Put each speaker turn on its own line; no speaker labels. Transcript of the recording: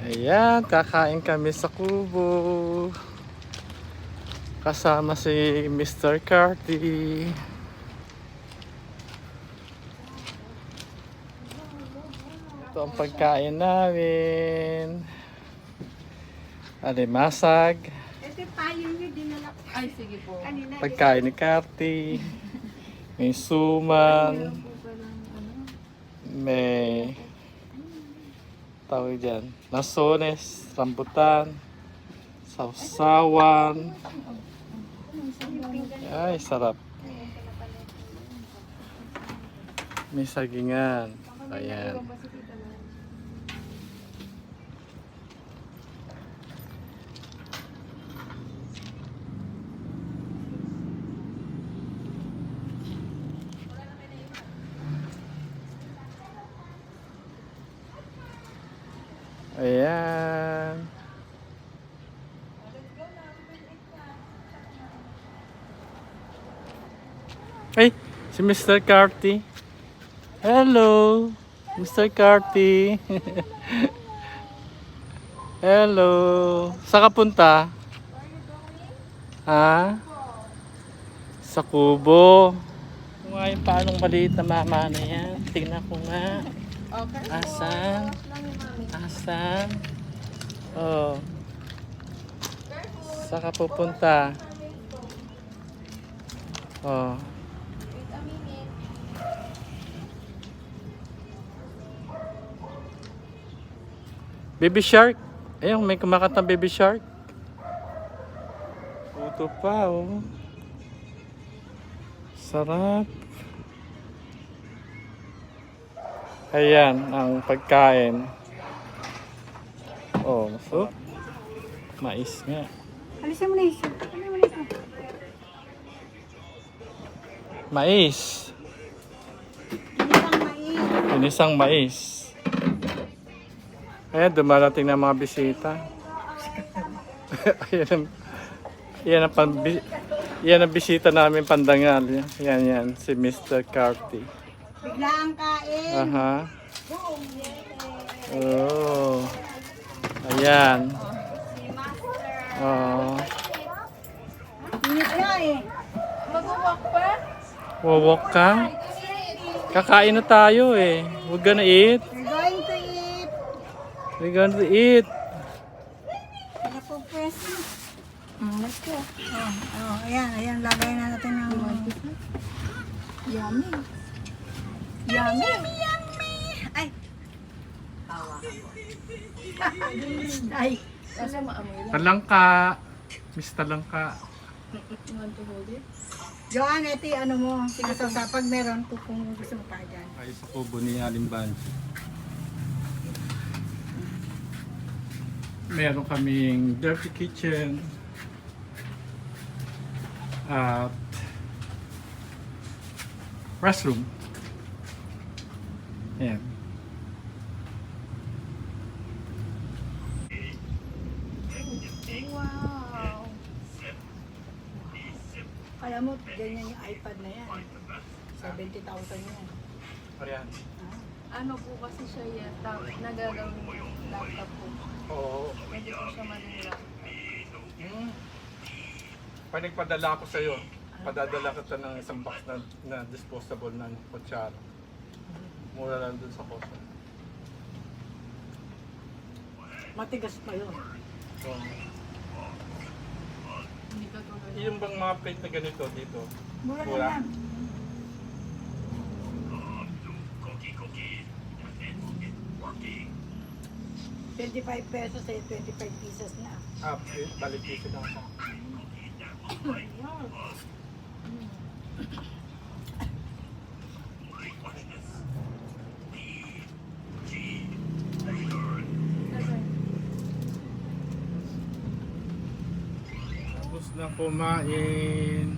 Ayan, kakain kami sa kubo. Kasama si Mr. Carty. Ito ang pagkain namin. Alimasag.
Ito payo nyo dinala ko.
Ay, sige po.
Kanina.
Pagkain ni Carty. May suman.
Meron po palang ano.
May tawag dyan. Lasones, rambutan, sausawan. Ay, sarap. May sagingan. Ayan. Ayan. Ay, si Mr. Carty. Hello, Mr. Carty. Hello. Saan ka punta? Ha? Sa kubo. Kung nga yung paanong maliit na mama na yan. Tingnan ko nga.
Okay.
Asan? Asan? Oh. Saan ka pupunta? Oh. Baby shark. Ayun, may kumakantang baby shark. Puto pa, oh. Sarap. Ayan, ang pagkain. Oh, so mais nga.
Alisin mo na isa. Alisin mo na isa.
Mais.
Inisang mais.
Inisang mais. Ayan, dumarating na mga bisita. Yan ang bisita namin pandangal. Yan, si Mr. Carty.
Bigla ang kain.
Aha. Oh. Ayan. Oh.
Init na eh.
Mag-walk pa?
Wawak ka? Kakain na tayo eh. We're gonna eat.
We're going to eat.
We're gonna eat.
Ano po press? Let's go. Ayan. Lagay na natin ng...
Yummy.
Yummy. Ay. Ay.
Kasi maamoy lang.
Talangka. Miss Talangka.
You want to hold it?
Joanne, ito yung ano mo. Sa pag meron, kung gusto mo pa dyan.
Ay, sa kubo ni Alimban. Meron kaming dirty kitchen. At restroom. Ayan.
Wow.
Kaya mo, ganyan yung iPad na yan. 70,000 yan.
Ayan.
Ano po kasi siya yan, nagagawin yung laptop po.
Oo.
Pwede po siya maging laptop.
Pag nagpadala ako sa'yo, padadala kita ng isang box na disposable na kutsara. Mura lang dun sa kosa.
Matigas pa yun.
So,
Hindi ka tulad.
yung bang mga plate na ganito dito?
Mura na
Mura?
yan. ₱25 eh, 25 pieces na.
Balik dito lang ako. Tapos na kumain.